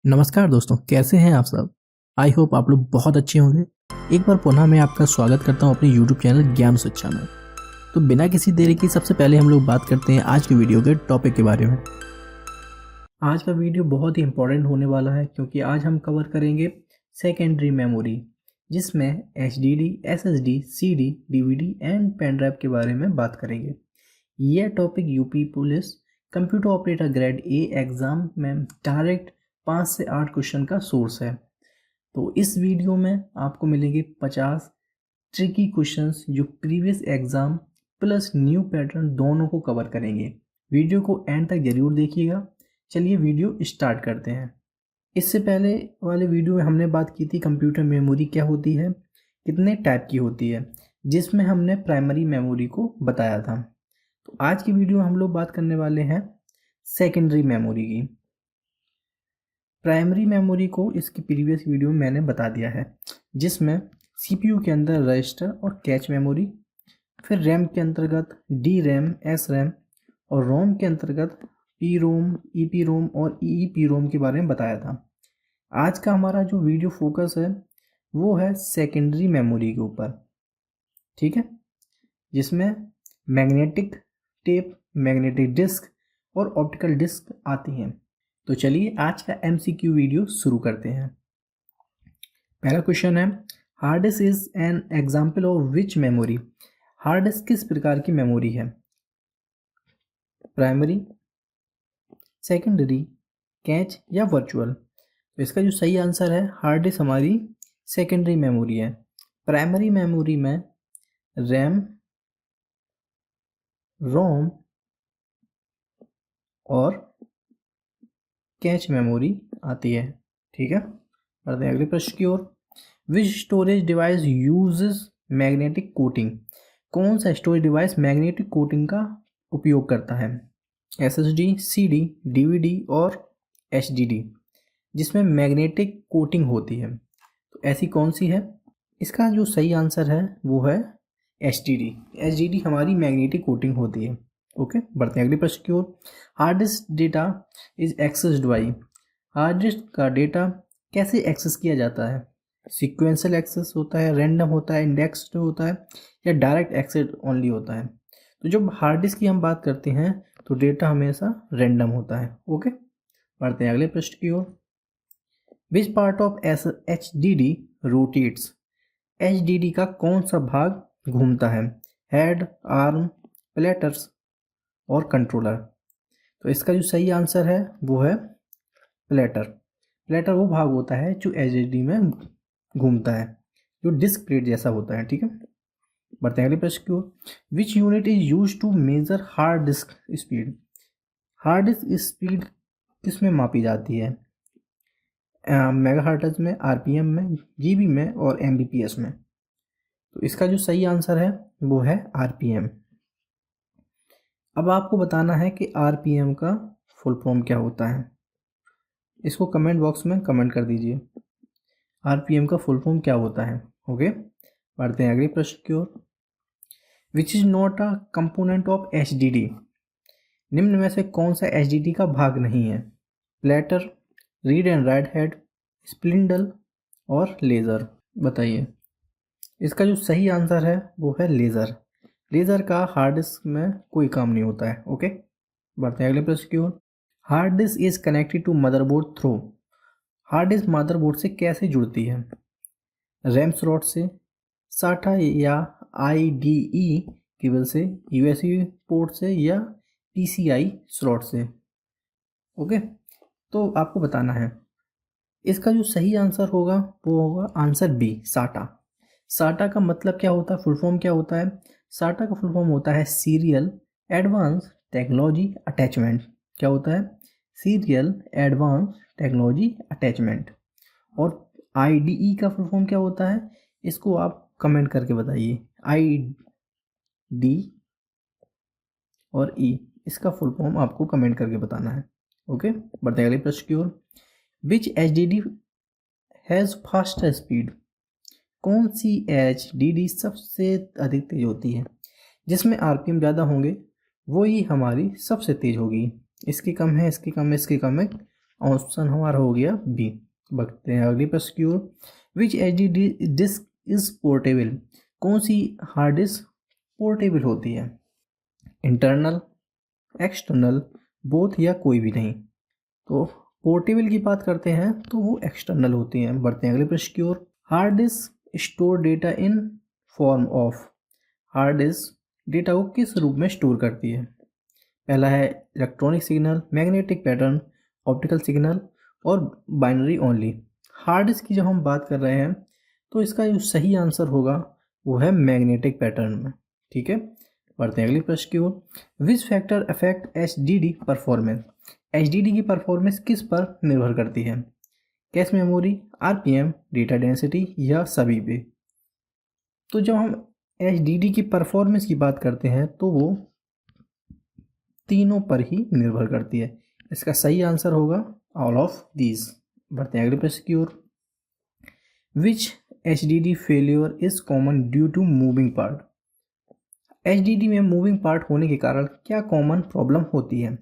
नमस्कार दोस्तों, कैसे हैं आप सब। आई होप आप लोग बहुत अच्छे होंगे। एक बार पुनः मैं आपका स्वागत करता हूं अपने यूट्यूब चैनल ज्ञान शिक्षा में। तो बिना किसी देरी की सबसे पहले हम लोग बात करते हैं आज की वीडियो के टॉपिक के बारे में। आज का वीडियो बहुत ही इंपॉर्टेंट होने वाला है क्योंकि आज हम कवर करेंगे सेकेंडरी मेमोरी, जिसमें HDD, SSD, CD, DVD and pen drive के बारे में बात करेंगे। यह topic UP police computer operator grade A exam में डायरेक्ट 5 से 8 क्वेश्चन का सोर्स है। तो इस वीडियो में आपको मिलेंगे 50 ट्रिकी क्वेश्चंस जो previous exam plus new pattern दोनों को कवर करेंगे। वीडियो को एंड तक ज़रूर देखिएगा। चलिए वीडियो स्टार्ट करते हैं। इससे पहले वाले वीडियो में हमने बात की थी कंप्यूटर मेमोरी क्या होती है, कितने टाइप की होती है, जिसमें हमने प्राइमरी मेमोरी को बताया था। तो आज की वीडियो में हम लोग बात करने वाले हैं सेकेंडरी मेमोरी की। प्राइमरी मेमोरी को इसकी प्रीवियस वीडियो में मैंने बता दिया है, जिसमें CPU के अंदर रजिस्टर और कैच मेमोरी, फिर रैम के अंतर्गत DRAM, SRAM और रोम के अंतर्गत PROM, EPROM और EEPROM के बारे में बताया था। आज का हमारा जो वीडियो फोकस है वो है सेकेंडरी मेमोरी के ऊपर, ठीक है, जिसमें मैग्नेटिक टेप, मैग्नेटिक डिस्क और ऑप्टिकल डिस्क आती हैं। तो चलिए आज का MCQ वीडियो शुरू करते हैं। पहला क्वेश्चन है, hard disk is an example of which memory. Hard disk किस प्रकार की मेमोरी है? प्राइमरी, सेकेंडरी, कैच या वर्चुअल? तो इसका जो सही आंसर है, हार्ड डिस्क हमारी सेकेंडरी मेमोरी है। प्राइमरी मेमोरी में रैम, रोम और कैच मेमोरी आती है, ठीक है। बढ़ते हैं अगले प्रश्न की ओर। Which storage device uses magnetic coating. कौन सा स्टोरेज डिवाइस मैग्नेटिक कोटिंग का उपयोग करता है? SSD, CD, DVD और HDD, जिसमें मैग्नेटिक कोटिंग होती है। तो ऐसी कौन सी है? इसका जो सही आंसर है वो है HDD। HDD हमारी मैग्नेटिक कोटिंग होती है। ओके, बढ़ते हैं अगले प्रश्न की ओर। Hard disk data is accessed by. Hard disk का डेटा कैसे एक्सेस किया जाता है? सीक्वेंशियल एक्सेस होता है, रैंडम होता है, इंडेक्स्ड होता है या डायरेक्ट एक्सेस ओनली होता है? तो जब हार्ड डिस्क की हम बात करते हैं तो डेटा हमेशा रैंडम होता है। ओके, बढ़ते हैं अगले प्रश्न की ओर। Which part of HDD rotates. HDD का कौन सा भाग घूमता है? हेड, आर्म, प्लेटर्स और कंट्रोलर? तो इसका जो सही आंसर है वो है प्लेटर। प्लेटर वो भाग होता है जो HDD में घूमता है, जो डिस्क प्लेट जैसा होता है, ठीक है। बढ़ते हैं अगले प्रश्न की ओर। Which unit is use to measure hard disk speed. Hard disk speed किस में मापी जाती है? मेगाहर्ट्ज में, RPM में, GB में और MBPS में? तो इसका जो सही आंसर है वो है RPM। अब आपको बताना है कि RPM का फुल फॉर्म क्या होता है। इसको कमेंट बॉक्स में कमेंट कर दीजिए, RPM का फुल फॉर्म क्या होता है। ओके, बढ़ते हैं अगले प्रश्न की ओर। Which is not a component of HDD। निम्न में से कौन सा HDD का भाग नहीं है? Platter, read and write head, spindle और लेज़र? बताइए। इसका जो सही आंसर है वो है लेज़र। लेज़र का हार्ड डिस्क में कोई काम नहीं होता है। ओके, बढ़ते हैं अगले प्रश्न की ओर। Hard disk is connected to motherboard through. Hard disk motherboard से कैसे जुड़ती है? रैम स्लॉट से, SATA या IDE केबल से, USB पोर्ट से या PCI स्लॉट से? ओके, तो आपको बताना है। इसका जो सही आंसर होगा वो होगा आंसर B, SATA। SATA का मतलब क्या होता है, फुल फॉर्म क्या होता है? SATA का फुल फॉर्म होता है सीरियल एडवांस टेक्नोलॉजी अटैचमेंट। क्या होता है? Serial advance technology attachment. और IDE का फुल फॉर्म क्या होता है? इसको आप कमेंट करके बताइए। ID और E, इसका फुल फॉर्म आपको कमेंट करके बताना है। ओके, बढ़ते हैं अगले प्रश्न की ओर। विच HDD हैज़ फास्टर स्पीड। कौन सी HDD सबसे अधिक तेज होती है? जिसमें RPM ज़्यादा होंगे वो ही हमारी सबसे तेज होगी। इसकी कम है, इसकी कम है, इसकी कम है, ऑप्शन हमारा हो गया बी। बढ़ते हैं अगली प्रश्न की ओर। Which HDD disc is portable? कौन सी हार्ड डिस्क पोर्टेबल होती है? इंटरनल, एक्सटर्नल, बोथ या कोई भी नहीं? तो पोर्टेबल की बात करते हैं तो वो एक्सटर्नल होती हैं। बढ़ते हैं अगले प्रश्न की ओर। Hard disk store data in form of? Hard disk data को किस रूप में स्टोर करती है? पहला है electronic signal, magnetic pattern, optical signal और बाइनरी ओनली। हार्ड डिस्क की जब हम बात कर रहे हैं तो इसका जो सही आंसर होगा वो है मैग्नेटिक पैटर्न में। ठीक है, बढ़ते हैं अगले प्रश्न की ओर। Which factor affect HDD performance? HDD की परफॉर्मेंस किस पर निर्भर करती है? Cache memory, RPM, data density या सभी पे? तो जब हम एचडीडी की परफॉर्मेंस की बात करते हैं तो वो तीनों पर ही निर्भर करती है। इसका सही आंसर होगा ऑल ऑफ दीज। बढ़ते हैं अगले प्रश्न की ओर। Which HDD failure is common due to moving part? HDD में मूविंग पार्ट होने के कारण क्या कॉमन प्रॉब्लम होती है?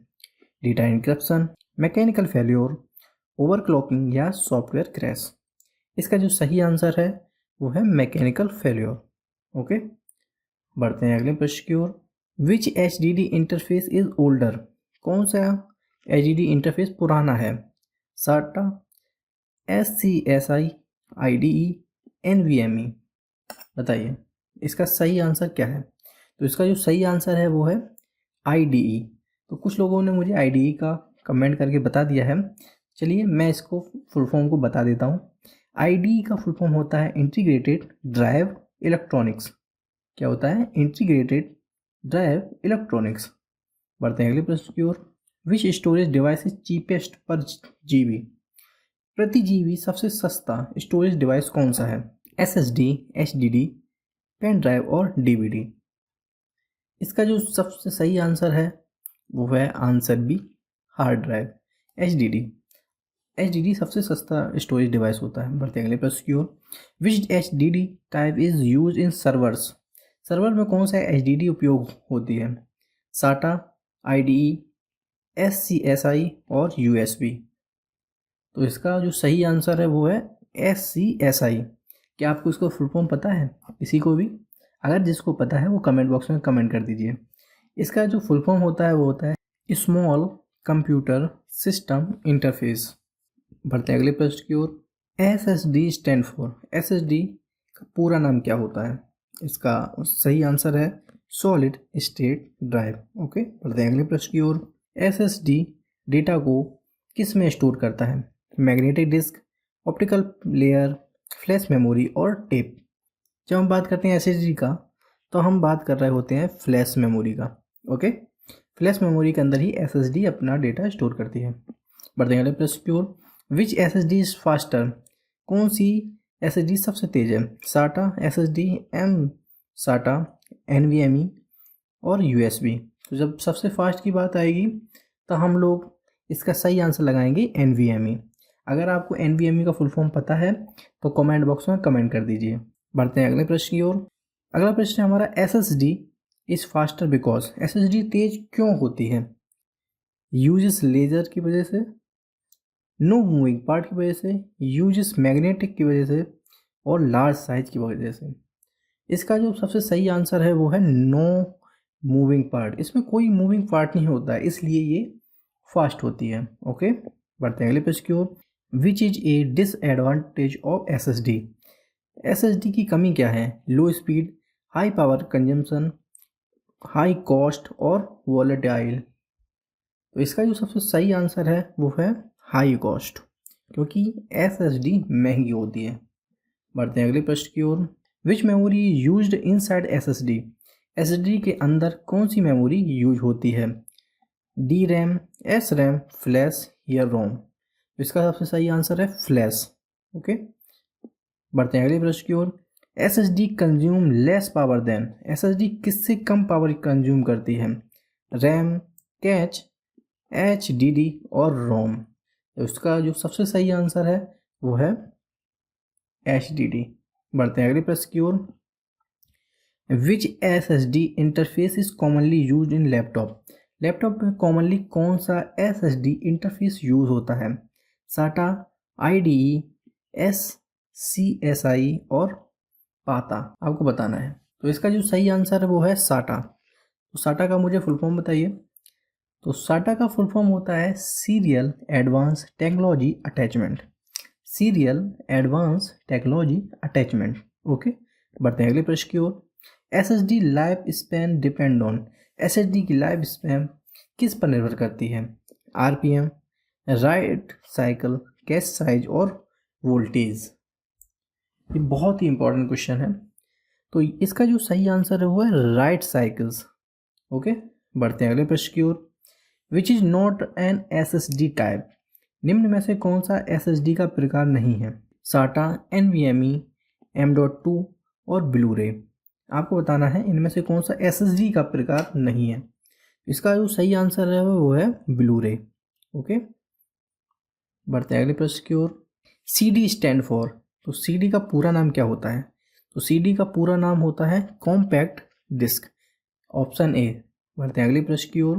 Data encryption, mechanical failure, overclocking या सॉफ्टवेयर क्रैश? इसका जो सही आंसर है वो है मैकेनिकल फेल्योर। ओके, बढ़ते हैं अगले प्रश्न की ओर। Which HDD interface is older? कौन सा एचडीडी इंटरफेस पुराना है? साटा, एससीएसआई, आईडीई, एनवीएमई? बताइए इसका सही आंसर क्या है? तो इसका जो सही आंसर है वो है आईडीई। तो कुछ लोगों ने मुझे आईडीई का कमेंट करके बता दिया है, चलिए मैं इसको फुल फॉर्म को बता देता हूँ। आईडीई का फुल फॉर्म होता है इंटीग्रेटेड ड्राइव इलेक्ट्रॉनिक्स। क्या होता है? Integrated drive electronics. बढ़ते हैं अगले प्रश्न की ओर। Which storage device is cheapest per GB? प्रति जीबी सबसे सस्ता स्टोरेज डिवाइस कौन सा है? एसएसडी, एचडीडी, पेन ड्राइव और डीवीडी? इसका जो सबसे सही आंसर है वो है answer B, hard drive, HDD. HDD सबसे सस्ता स्टोरेज डिवाइस होता है। बढ़ते हैं अगले प्रश्न की ओर। Which HDD type is use in servers? Server में कौन सा एचडीडी उपयोग होती है? साटा, आईडीई, एससीएसआई और यूएसबी? तो इसका जो सही आंसर है वो है एससीएसआई। क्या आपको इसको फुल फॉर्म पता है? किसी को भी अगर जिसको पता है वो कमेंट बॉक्स में कमेंट कर दीजिए। इसका जो फुल फॉर्म होता है वो होता है स्मॉल कंप्यूटर सिस्टम इंटरफेस। बढ़ते हैं अगले प्रश्न की ओर। SSD stand for? एसएसडी का पूरा नाम क्या होता है? इसका सही आंसर है सॉलिड स्टेट ड्राइव। ओके, बढ़ते हैं अगले प्रश्न की ओर। एसएसडी डेटा को किस में स्टोर करता है? Magnetic disk, optical layer, flash memory और टेप? जब हम बात करते हैं एसएसडी का तो हम बात कर रहे होते हैं फ्लैश मेमोरी का। ओके, फ्लैश मेमोरी के अंदर ही एसएसडी अपना डेटा स्टोर करती है। बढ़ते हैं अगले प्रश्न की ओर। Which SSD is faster? कौन सी एसएसडी सबसे तेज है? साटा, एसएसडी, एम साटा, एनवीएमई और यूएसबी? तो जब सबसे फास्ट की बात आएगी तो हम लोग इसका सही आंसर लगाएंगे एनवीएमई। अगर आपको एनवीएमई का फुल फॉर्म पता है तो कमेंट बॉक्स में कमेंट कर दीजिए। बढ़ते हैं अगले प्रश्न की ओर। अगला प्रश्न है हमारा SSD is faster because? SSD तेज क्यों होती है? यूजेस लेजर की वजह से, नो मूविंग पार्ट की वजह से, यूजेस मैग्नेटिक की वजह से और लार्ज साइज की वजह से? इसका जो सबसे सही आंसर है वो है नो मूविंग पार्ट। इसमें कोई मूविंग पार्ट नहीं होता है इसलिए ये फास्ट होती है। ओके, बढ़ते हैं अगले प्रश्न की ओर। Which is a disadvantage of SSD? SSD की कमी क्या है? Low speed, high power consumption, high cost और वॉलेटाइल? तो इसका जो सबसे सही आंसर है वो है हाई कॉस्ट, क्योंकि एसएसडी महंगी होती है। बढ़ते हैं अगले प्रश्न की ओर। Which memory used inside SSD? SSD के अंदर कौन सी मेमोरी यूज होती है? D RAM, S RAM, flash या रोम? इसका सबसे सही आंसर है फ्लैश। ओके, बढ़ते हैं अगले प्रश्न की ओर। SSD consume less power than? SSD किससे कम पावर कंज्यूम करती है? रैम, कैच, एचडीडी और रोम? तो इसका जो सबसे सही आंसर है वो है एचडीडी। बढ़ते हैं अगले प्रश्न की ओर। Which SSD interface is commonly used in laptop? Laptop में कॉमनली कौन सा एसएसडी इंटरफेस यूज होता है? साटा, IDE, SCSI और पाता, आपको बताना है। तो इसका जो सही आंसर है वो है साटा। तो साटा का मुझे फुल फॉर्म बताइए। तो साटा का फुल फॉर्म होता है serial advance technology attachment. Serial advance technology attachment. Okay, बढ़ते हैं अगले प्रश्न की ओर। SSD life span depend on. SSD की लाइफ स्पैन किस पर निर्भर करती है? RPM, right cycle, cache size और वोल्टेज। ये बहुत ही इंपॉर्टेंट क्वेश्चन है। तो इसका जो सही आंसर है वो है राइट साइकिल्स। ओके, बढ़ते हैं अगले प्रश्न की ओर। Which is not an SSD type. निम्न में से कौन सा SSD का प्रकार नहीं है? साटा, NVMe, M.2 और ब्लू-रे। आपको बताना है इनमें से कौन सा SSD का प्रकार नहीं है। इसका जो सही आंसर है वो है ब्लू-रे। ओके, बढ़ते हैं अगले प्रश्न की ओर। CD stand for. तो CD का पूरा नाम क्या होता है? तो CD का पूरा नाम होता है कॉम्पैक्ट डिस्क, ऑप्शन ए। बढ़ते हैं अगले प्रश्न की ओर।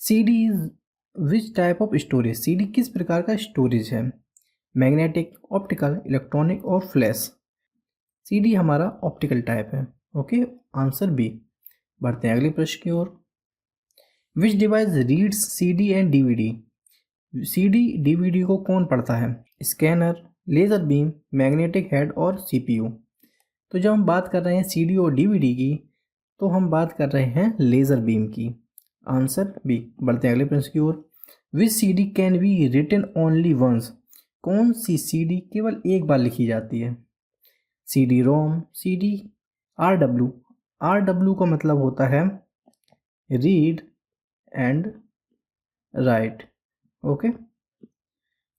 CD is which type of storage. CD किस प्रकार का स्टोरेज है? मैग्नेटिक, ऑप्टिकल, इलेक्ट्रॉनिक और फ्लैश। CD हमारा ऑप्टिकल टाइप है। Okay, answer B. बढ़ते हैं अगले प्रश्न की ओर। Which device reads CD and DVD। CD DVD को कौन पढ़ता है? Scanner, laser beam, magnetic head और CPU। तो जब हम बात कर रहे हैं CD और DVD की, तो हम बात कर रहे हैं लेज़र बीम की। Answer B. बढ़ते हैं अगले प्रश्न की ओर। Which CD can be written only once. कौन सी CD केवल एक बार लिखी जाती है? CD-ROM, CD RW। RW का मतलब होता है रीड एंड राइट। ओके,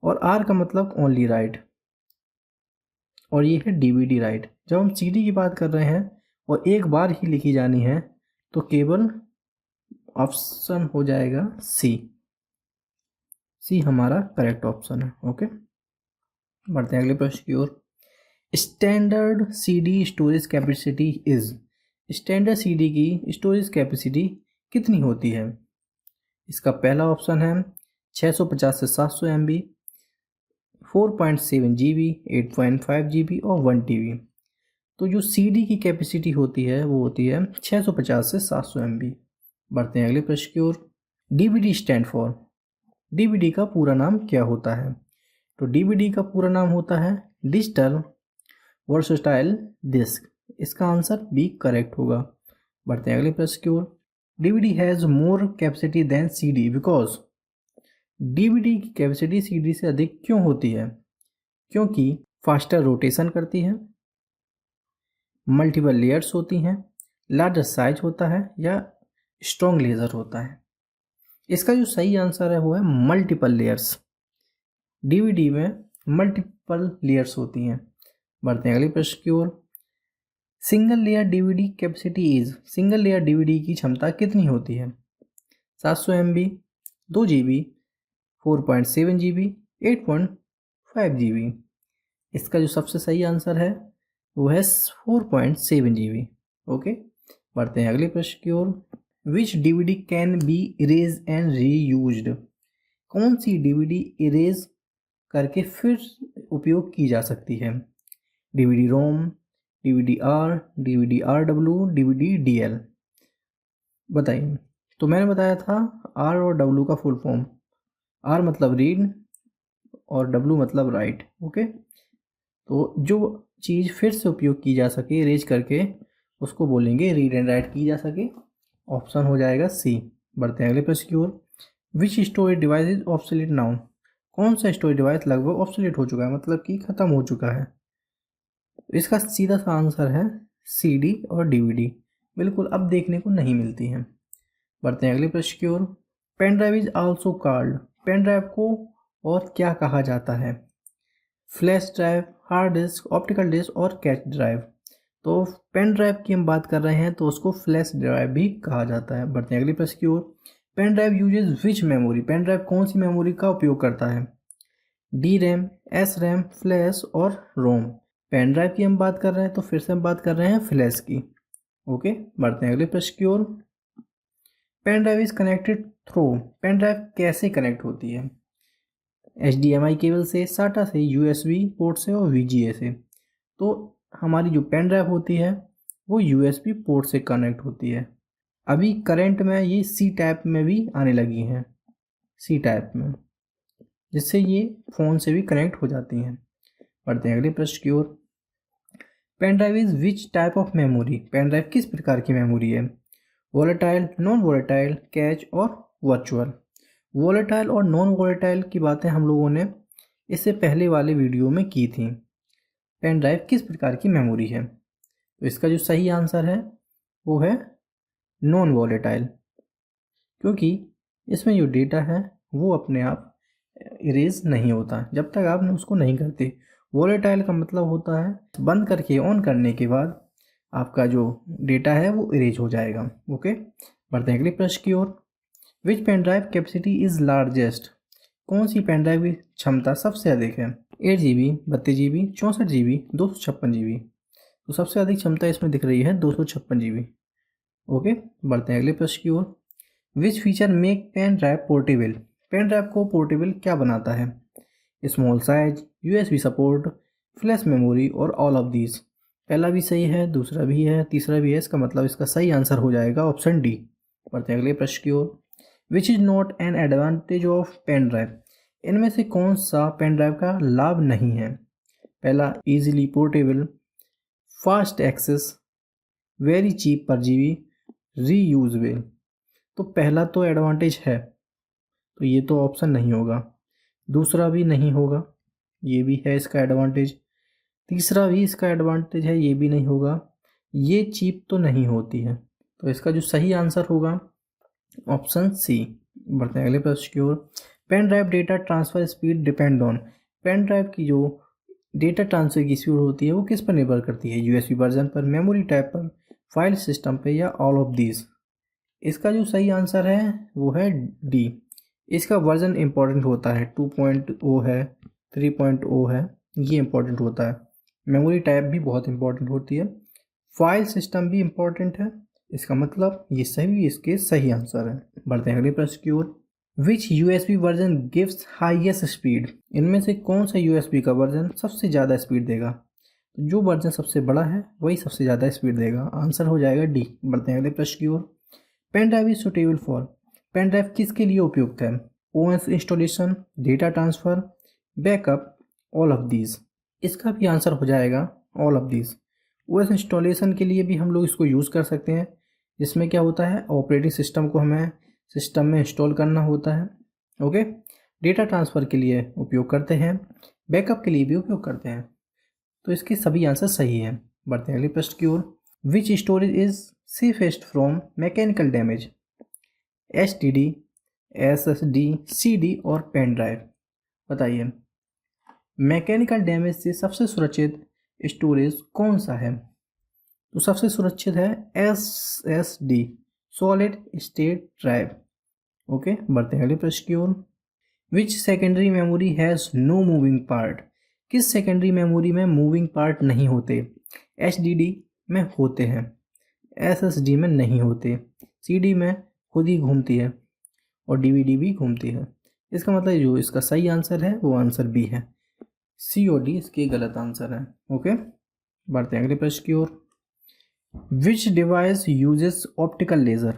और R का मतलब ओनली राइट, और ये है DVD राइट। जब हम CD की बात कर रहे हैं और एक बार ही लिखी जानी है तो केवल ऑप्शन हो जाएगा सी। सी हमारा करेक्ट ऑप्शन है। ओके, बढ़ते हैं अगले प्रश्न की ओर। Standard CD storage capacity is. Standard CD की स्टोरेज कैपेसिटी कितनी होती है? इसका पहला ऑप्शन है 650 से 700 MB, 4.7 GB, 8.5 GB और 1 TB। तो जो CD की कैपेसिटी होती है वो होती है 650 से 700 MB। बढ़ते हैं अगले प्रश्न की ओर। DVD stand for. DVD का पूरा नाम क्या होता है? तो DVD का पूरा नाम होता है डिजिटल वर्सटाइल डिस्क। इसका आंसर बी करेक्ट होगा। बढ़ते हैं अगले प्रश्न की ओर। DVD has more capacity than CD because. DVD की कैपेसिटी CD से अधिक क्यों होती है? क्योंकि फास्टर रोटेशन करती है, मल्टीपल लेयर्स होती हैं, लार्जर साइज होता है या स्ट्रॉन्ग लेज़र होता है। इसका जो सही आंसर है वो है मल्टीपल लेयर्स। DVD में मल्टीपल लेयर्स होती हैं। बढ़ते हैं अगले प्रश्न की ओर। Single layer DVD capacity is. Single layer DVD की क्षमता कितनी होती है? 700 MB, 2 GB, 4.7 GB, 8.5 GB। इसका जो सबसे सही आंसर है वो है 4.7 GB। ओके, बढ़ते हैं अगले प्रश्न की ओर। विच DVD can be erase and reused. कौन सी DVD इरेज करके फिर उपयोग की जा सकती है? DVD-ROM, DVD-R, DVD-RW, DVD-DL। बताइए। तो मैंने बताया था R और W का फुल फॉर्म। R मतलब रीड और W मतलब राइट। ओके, तो जो चीज़ फिर से उपयोग की जा सके इरेज करके उसको बोलेंगे रीड एंड राइट की जा सके। ऑप्शन हो जाएगा सी। बढ़ते हैं अगले प्रश्न की ओर। Which storage device is obsolete now. कौन सा स्टोरेज डिवाइस लगभग ऑब्सोलीट हो चुका है, मतलब कि ख़त्म हो चुका है? इसका सीधा सा आंसर है CD और DVD। बिल्कुल अब देखने को नहीं मिलती हैं। बढ़ते हैं अगले प्रश्न की ओर। Pen drive is also called. Pen drive को और क्या कहा जाता है? Flash drive, hard disk, optical disk और कैश ड्राइव। तो पेन ड्राइव की हम बात कर रहे हैं तो उसको फ्लैश ड्राइव भी कहा जाता है। बढ़ते हैं अगले प्रश्न की ओर। पेन ड्राइव यूजेज विच मेमोरी। पेन ड्राइव कौन सी मेमोरी का उपयोग करता है? DRAM, SRAM, फ्लैश और रोम। पेन ड्राइव की हम बात कर रहे हैं तो फिर से हम बात कर रहे हैं फ्लैश की। ओके, बढ़ते हैं अगले प्रश्न की ओर। Pen drive is connected through. Pen drive कैसे कनेक्ट होती है? HDMI केबल से, SATA से, USB पोर्ट से और VGA से। तो हमारी जो पेन ड्राइव होती है वो USB पोर्ट से कनेक्ट होती है। अभी करंट में ये C टाइप में भी आने लगी हैं, C टाइप में, जिससे ये फ़ोन से भी कनेक्ट हो जाती हैं। पढ़ते हैं अगले प्रश्न की ओर। Pen drive is which type of memory? Pen drive किस प्रकार की मेमोरी है? वोलेटाइल, नॉन वोलेटाइल, कैच और वर्चुअल। वोलेटाइल और नॉन वोलेटाइल की बातें हम लोगों ने इससे पहले वाले वीडियो में की थी। पेन ड्राइव किस प्रकार की मेमोरी है? तो इसका जो सही आंसर है वो है नॉन वोलेटाइल, क्योंकि इसमें जो डेटा है वो अपने आप इरेज नहीं होता जब तक आप उसको नहीं करते। वोलेटाइल का मतलब होता है बंद करके ऑन करने के बाद आपका जो डेटा है वो इरेज हो जाएगा। ओके, बढ़ते हैं अगले प्रश्न की ओर। Which pen drive capacity is largest? कौन सी पेन ड्राइव की क्षमता सबसे अधिक है? 8 GB, 32 GB, 64 GB, 256 GB। तो सबसे अधिक क्षमता इसमें दिख रही है 256 GB। ओके, बढ़ते हैं अगले प्रश्न की ओर। Which feature make pen drive portable? Pen drive को पोर्टेबल क्या बनाता है? Small size, USB support, flash memory और ऑल ऑफ दीज। पहला भी सही है, दूसरा भी है, तीसरा भी है, इसका मतलब इसका सही आंसर हो जाएगा ऑप्शन डी। बढ़ते हैं अगले प्रश्न की ओर। Which is not an advantage of pen drive? इनमें से कौन सा पेन ड्राइव का लाभ नहीं है? पहला, easily portable, fast access, very cheap per GB, reusable. तो पहला तो एडवांटेज है, तो ये तो ऑप्शन नहीं होगा। दूसरा भी नहीं होगा, ये भी है इसका एडवांटेज। तीसरा भी इसका एडवांटेज है, ये भी नहीं होगा। ये चीप तो नहीं होती है, तो इसका जो सही आंसर होगा ऑप्शन सी। बढ़ते हैं अगले प्रश्न की ओर। Pen drive data transfer speed depend on? Pen drive की जो डेटा ट्रांसफ़र की स्पीड होती है वो किस पर निर्भर करती है? USB वर्जन पर, मेमोरी टाइप पर, फाइल सिस्टम पे या ऑल ऑफ दीज। इसका जो सही आंसर है वो है डी। इसका वर्जन इंपॉर्टेंट होता है, 2.0 है, 3.0 है, ये इंपॉर्टेंट होता है। मेमोरी टाइप भी बहुत इंपॉर्टेंट होती है, फाइल सिस्टम भी इंपॉर्टेंट है। इसका मतलब ये सभी इसके सही आंसर है। बढ़ते हैं अगले प्रश्न की ओर। विच USB version gives highest speed? इनमें से कौन सा USB का वर्जन सबसे ज़्यादा स्पीड देगा? तो जो वर्जन सबसे बड़ा है वही सबसे ज़्यादा स्पीड देगा, आंसर हो जाएगा डी। बढ़ते हैं अगले प्रश्न की ओर। Pen drive is suitable for? Pen drive किसके लिए उपयुक्त है? OS installation, data transfer, backup, all of these. इसका भी आंसर हो जाएगा all of these. OS installation के लिए भी हम लोग इसको यूज़ कर सकते हैं, जिसमें क्या होता है ऑपरेटिंग सिस्टम को हमें सिस्टम में इंस्टॉल करना होता है। ओके, डेटा ट्रांसफ़र के लिए उपयोग करते हैं, बैकअप के लिए भी उपयोग करते हैं। तो इसके सभी आंसर सही हैं। बढ़ते हैं अगले प्रश्न की ओर। Which storage is safest from mechanical damage? STD, SSD, CD और पेन ड्राइव। बताइए, मैकेनिकल डैमेज से सबसे सुरक्षित स्टोरेज कौन सा है? तो सबसे सुरक्षित है SSD, solid state drive. Okay, बढ़ते हैं अगले प्रश्न की ओर। Which secondary memory has no moving part? किस सेकेंडरी मेमोरी में मूविंग पार्ट नहीं होते? HDD में होते हैं, SSD में नहीं होते, CD में खुद ही घूमती है और DVD भी घूमती है। इसका मतलब जो इसका सही आंसर है वो आंसर बी है, C और D इसके गलत आंसर है। ओके, बढ़ते हैं अगले प्रश्न की ओर। Which device uses optical laser?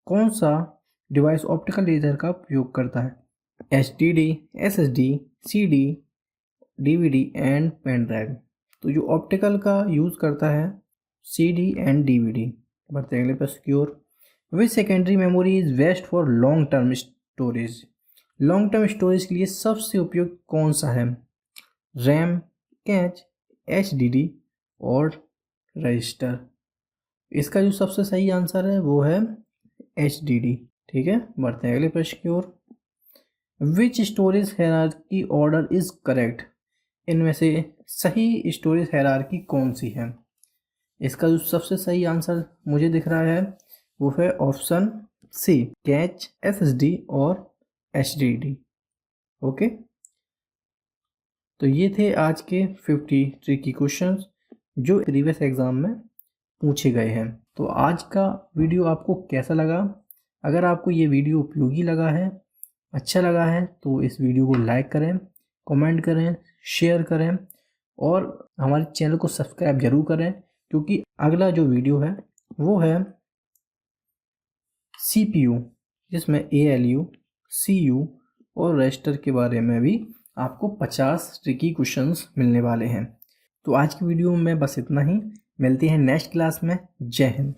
कौन सा डिवाइस ऑप्टिकल लेज़र का उपयोग करता है? HDD, SSD, CD, DVD and pen drive. तो जो ऑप्टिकल का यूज़ करता है CD एंड DVD। बढ़ते हैं अगले प्रश्न की ओर। Which secondary memory is best for long term storage? Long term storage के लिए सबसे उपयुक्त कौन सा है? रैम, कैच, HDD और रजिस्टर। इसका जो सबसे सही आंसर है वो है HDD। ठीक है, बढ़ते हैं अगले प्रश्न की ओर। Which storage hierarchy order is correct? इनमें से सही स्टोरेज हायरार्की कौन सी है? इसका जो सबसे सही आंसर मुझे दिख रहा है वो है ऑप्शन सी, कैच, SSD और HDD। ओके, तो ये थे आज के 50 ट्रिकी क्वेश्चंस जो प्रीवियस एग्ज़ाम में पूछे गए हैं। तो आज का वीडियो आपको कैसा लगा? अगर आपको ये वीडियो उपयोगी लगा है, अच्छा लगा है, तो इस वीडियो को लाइक करें, कमेंट करें, शेयर करें और हमारे चैनल को सब्सक्राइब जरूर करें, क्योंकि अगला जो वीडियो है वो है CPU, जिसमें ALU, CU और रजिस्टर के बारे में भी आपको 50 ट्रिकी क्वेश्चंस मिलने वाले हैं। तो आज की वीडियो में बस इतना ही। मिलते हैं नेक्स्ट क्लास में। जय हिंद।